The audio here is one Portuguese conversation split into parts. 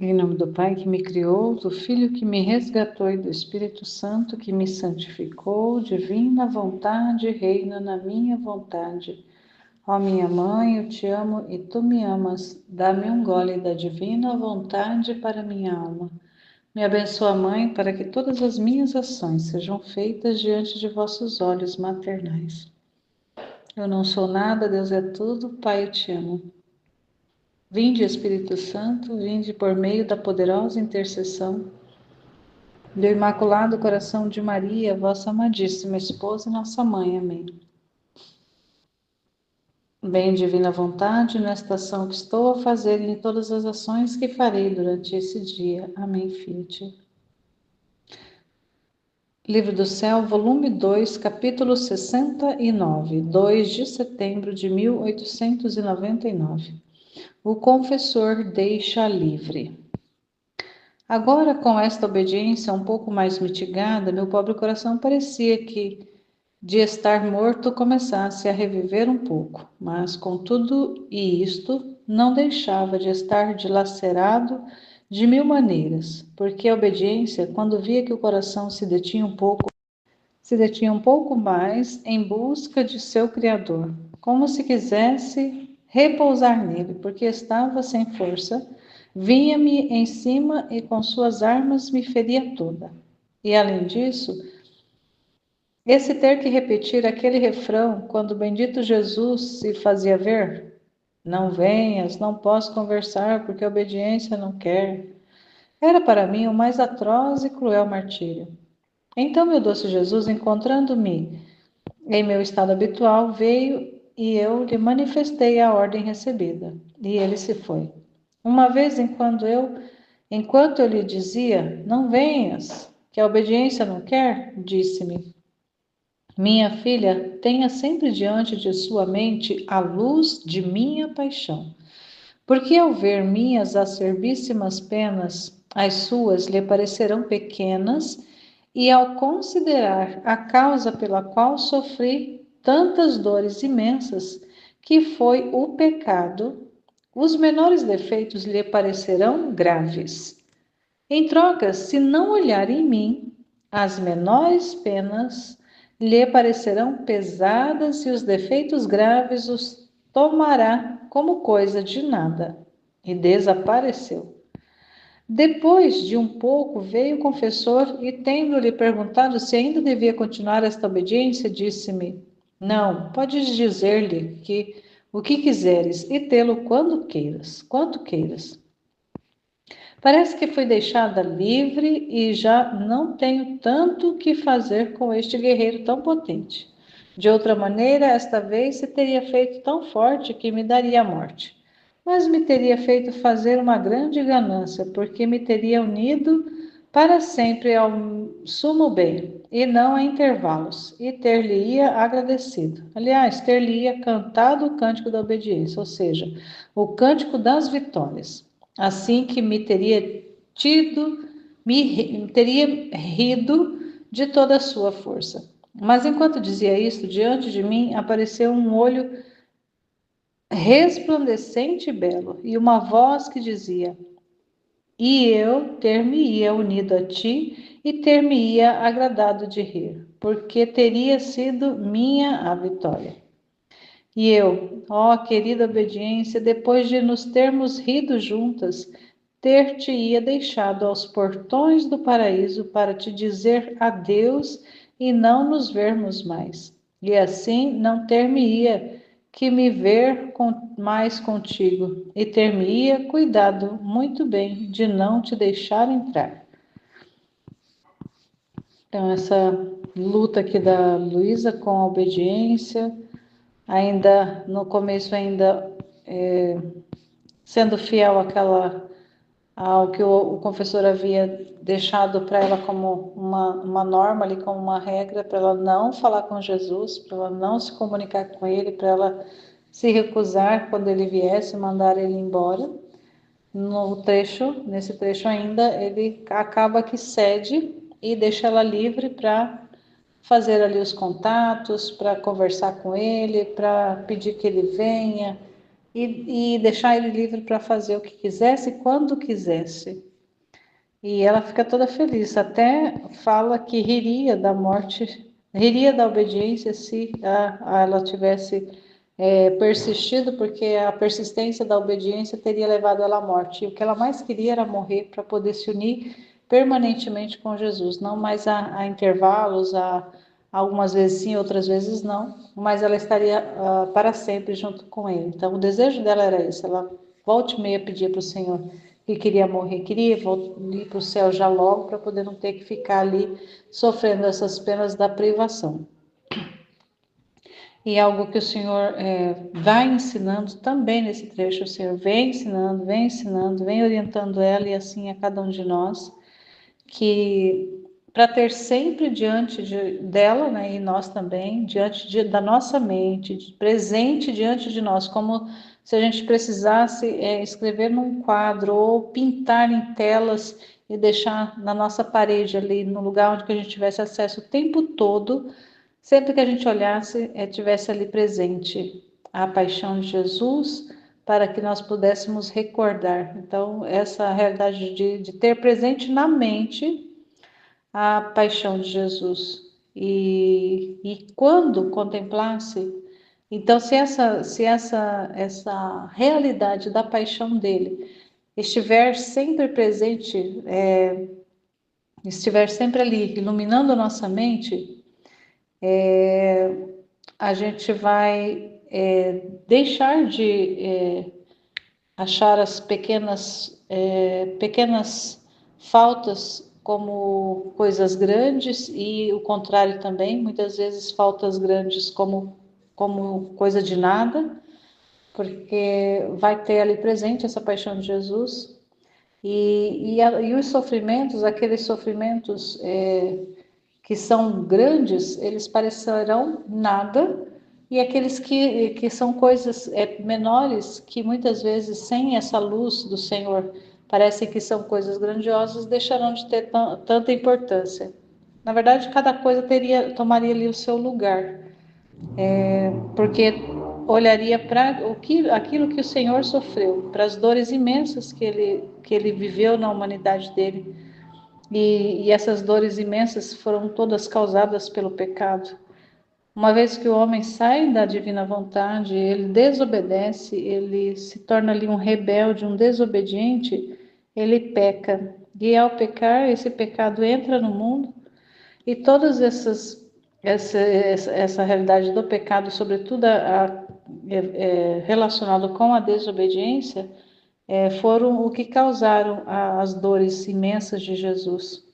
Em nome do Pai que me criou, do Filho que me resgatou e do Espírito Santo que me santificou, divina vontade, reina na minha vontade. Ó minha mãe, eu te amo e tu me amas. Dá-me um gole da divina vontade para minha alma. Me abençoa, Mãe, para que todas as minhas ações sejam feitas diante de vossos olhos maternais. Eu não sou nada, Deus é tudo, Pai, eu te amo. Vinde, Espírito Santo, vinde por meio da poderosa intercessão do Imaculado Coração de Maria, vossa amadíssima esposa e nossa mãe. Amém. Bem, divina vontade, nesta ação que estou a fazer e em todas as ações que farei durante esse dia. Amém, Fiat. Livro do Céu, volume 2, capítulo 69, 2 de setembro de 1899. O confessor deixa livre. Agora, com esta obediência um pouco mais mitigada, meu pobre coração parecia que, de estar morto, começasse a reviver um pouco, mas, contudo, e isto, não deixava de estar dilacerado de mil maneiras, porque a obediência, quando via que o coração se detinha um pouco mais em busca de seu Criador, como se quisesse repousar nele, porque estava sem força, vinha-me em cima e com suas armas me feria toda. E além disso, esse ter que repetir aquele refrão quando o bendito Jesus se fazia ver, não venhas, não posso conversar porque a obediência não quer, era para mim o mais atroz e cruel martírio. Então, meu doce Jesus, encontrando-me em meu estado habitual, veio e eu lhe manifestei a ordem recebida, e ele se foi. Uma vez, enquanto eu lhe dizia, não venhas, que a obediência não quer, disse-me, minha filha, tenha sempre diante de sua mente a luz de minha paixão, porque ao ver minhas acerbíssimas penas, as suas lhe parecerão pequenas, e ao considerar a causa pela qual sofri tantas dores imensas, que foi o pecado, os menores defeitos lhe parecerão graves. Em troca, se não olhar em mim, as menores penas lhe parecerão pesadas e os defeitos graves os tomará como coisa de nada. E desapareceu. Depois de um pouco veio o confessor e, tendo-lhe perguntado se ainda devia continuar esta obediência, disse-me, não, podes dizer-lhe que o que quiseres e tê-lo quanto queiras. Parece que fui deixada livre e já não tenho tanto o que fazer com este guerreiro tão potente. De outra maneira, esta vez se teria feito tão forte que me daria a morte. Mas me teria feito fazer uma grande ganância, porque me teria unido para sempre ao sumo bem, e não a intervalos, e ter-lhe-ia agradecido. Aliás, ter-lhe-ia cantado o cântico da obediência, ou seja, o cântico das vitórias. Assim que me teria rido de toda a sua força. Mas enquanto dizia isto, diante de mim apareceu um olho resplandecente e belo, e uma voz que dizia: E eu ter-me-ia unido a ti e ter-me-ia agradado de rir, porque teria sido minha a vitória. E eu, ó querida obediência, depois de nos termos rido juntas, ter-te-ia deixado aos portões do paraíso para te dizer adeus e não nos vermos mais. E assim não ter-me-ia que me ver mais contigo, e ter-me-ia cuidado muito bem de não te deixar entrar. Então, essa luta aqui da Luísa com a obediência, ainda no começo, sendo fiel ao que o confessor havia deixado para ela como uma norma ali, como uma regra, para ela não falar com Jesus, para ela não se comunicar com ele, para ela se recusar quando ele viesse, mandar ele embora. Nesse trecho ainda, ele acaba que cede e deixa ela livre para fazer ali os contatos, para conversar com ele, para pedir que ele venha, e deixar ele livre para fazer o que quisesse, quando quisesse. E ela fica toda feliz, até fala que riria da morte, riria da obediência se ela tivesse persistido, porque a persistência da obediência teria levado ela à morte. E o que ela mais queria era morrer para poder se unir permanentemente com Jesus, não mais a intervalos, algumas vezes sim, outras vezes não, mas ela estaria para sempre junto com ele. Então, o desejo dela era esse, ela volta e meia pedia para o Senhor que queria morrer, queria ir para o céu já logo, para poder não ter que ficar ali sofrendo essas penas da privação. E algo que o Senhor vai ensinando também nesse trecho, o Senhor vem ensinando, vem orientando ela e assim a cada um de nós, que para ter sempre diante dela, né, e nós também, da nossa mente, presente diante de nós, como se a gente precisasse escrever num quadro ou pintar em telas e deixar na nossa parede ali, no lugar onde que a gente tivesse acesso o tempo todo, sempre que a gente olhasse, tivesse ali presente a paixão de Jesus, para que nós pudéssemos recordar. Então, essa realidade de ter presente na mente a paixão de Jesus. E quando contemplasse, então, se essa realidade da paixão dele estiver sempre presente, estiver sempre ali, iluminando a nossa mente, a gente vai deixar de achar as pequenas faltas como coisas grandes e o contrário também, muitas vezes faltas grandes como coisa de nada, porque vai ter ali presente essa paixão de Jesus e os sofrimentos, aqueles sofrimentos que são grandes, eles parecerão nada, e aqueles que são coisas menores, que muitas vezes, sem essa luz do Senhor, parecem que são coisas grandiosas, deixarão de ter tanta importância. Na verdade, cada coisa tomaria ali o seu lugar, porque olharia para aquilo que o Senhor sofreu, para as dores imensas que ele viveu na humanidade dele, e essas dores imensas foram todas causadas pelo pecado. Uma vez que o homem sai da divina vontade, ele desobedece, ele se torna ali um rebelde, um desobediente, ele peca. E ao pecar, esse pecado entra no mundo e todas essa realidade do pecado, sobretudo relacionado com a desobediência, foram o que causaram as dores imensas de Jesus.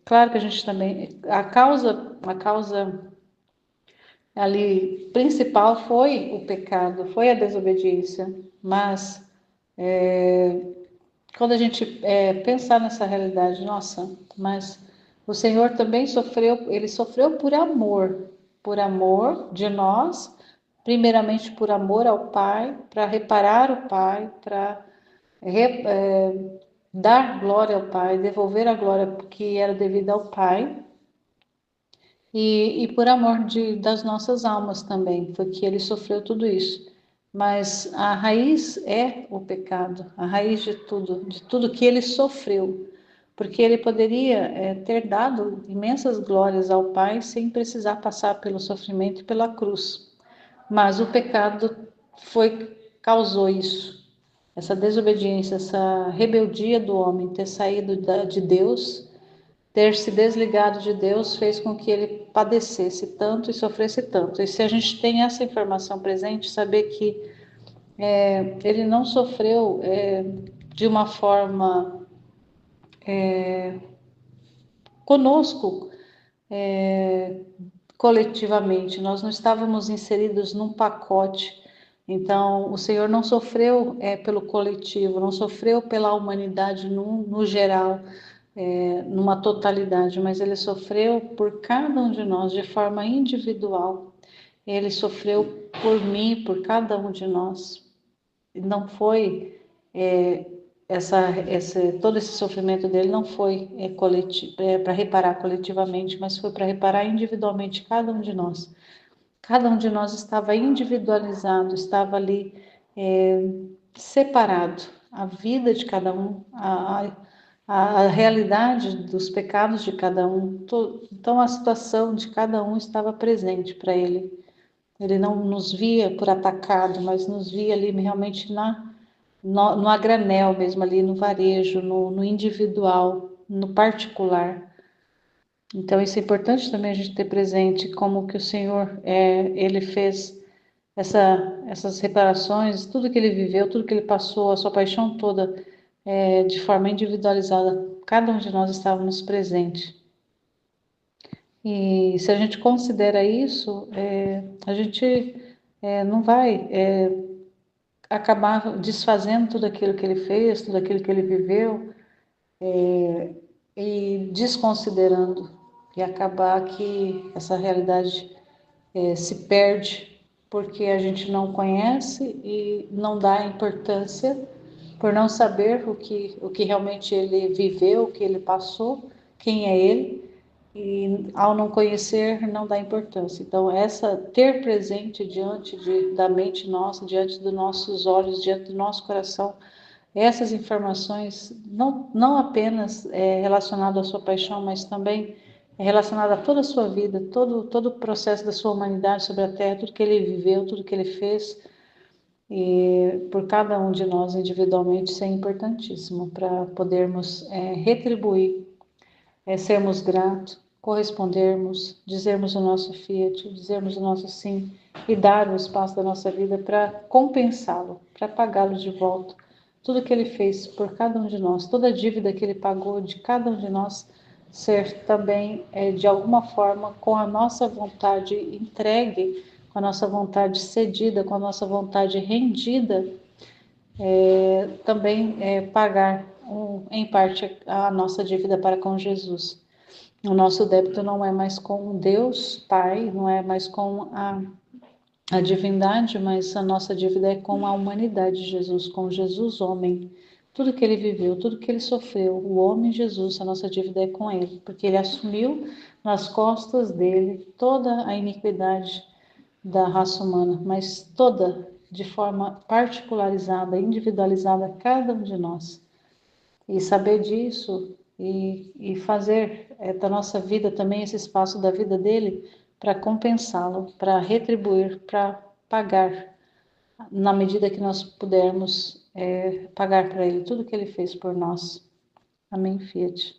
Claro que a gente também, a causa ali principal foi o pecado, foi a desobediência, mas quando a gente pensar nessa realidade, nossa, mas o Senhor também sofreu, ele sofreu por amor de nós, primeiramente por amor ao Pai, para reparar o Pai, para dar glória ao Pai, devolver a glória que era devida ao Pai, e por amor das nossas almas também, foi que ele sofreu tudo isso. Mas a raiz é o pecado, a raiz de tudo que ele sofreu, porque ele poderia ter dado imensas glórias ao Pai sem precisar passar pelo sofrimento e pela cruz. Mas o pecado causou isso, essa desobediência, essa rebeldia do homem, ter saído de Deus, ter se desligado de Deus, fez com que ele padecesse tanto e sofresse tanto. E se a gente tem essa informação presente, saber que ele não sofreu de uma forma conosco, coletivamente, nós não estávamos inseridos num pacote. Então, o Senhor não sofreu pelo coletivo, não sofreu pela humanidade no geral, numa totalidade, mas ele sofreu por cada um de nós de forma individual. Ele sofreu por mim, por cada um de nós. Não foi todo esse sofrimento dele não foi para reparar coletivamente, mas foi para reparar individualmente cada um de nós. Cada um de nós estava individualizado, estava ali separado. A vida de cada um, a realidade dos pecados de cada um. Então, a situação de cada um estava presente para ele. Ele não nos via por atacado, mas nos via ali realmente no a granel mesmo, ali no varejo, no individual, no particular. Então, isso é importante também a gente ter presente como que o Senhor, ele fez essas reparações, tudo que ele viveu, tudo que ele passou, a sua paixão toda, de forma individualizada. Cada um de nós estávamos presente. E se a gente considera isso, a gente não vai acabar desfazendo tudo aquilo que ele fez, tudo aquilo que ele viveu, e desconsiderando, e acabar que essa realidade se perde porque a gente não conhece e não dá importância por não saber o que realmente ele viveu, o que ele passou, quem é ele, e ao não conhecer não dá importância. Então essa ter presente da mente nossa, diante dos nossos olhos, diante do nosso coração, essas informações não apenas relacionado à sua paixão, mas também relacionado a toda a sua vida, todo o processo da sua humanidade sobre a Terra, tudo que ele viveu, tudo que ele fez, e por cada um de nós individualmente, isso é importantíssimo para podermos retribuir, sermos gratos, correspondermos, dizermos o nosso fiat, dizermos o nosso sim e dar o espaço da nossa vida para compensá-lo, para pagá-lo de volta. Tudo que ele fez por cada um de nós, toda a dívida que ele pagou de cada um de nós, ser também, de alguma forma, com a nossa vontade entregue, com a nossa vontade cedida, com a nossa vontade rendida, também pagar em parte a nossa dívida para com Jesus. O nosso débito não é mais com Deus Pai, não é mais com a divindade, mas a nossa dívida é com a humanidade de Jesus, com Jesus homem. Tudo que ele viveu, tudo que ele sofreu, o homem Jesus, a nossa dívida é com ele, porque ele assumiu nas costas dele toda a iniquidade da raça humana, mas toda de forma particularizada, individualizada, cada um de nós. E saber disso e fazer da nossa vida também esse espaço da vida dele para compensá-lo, para retribuir, para pagar, na medida que nós pudermos pagar para ele tudo que ele fez por nós. Amém, Fiat.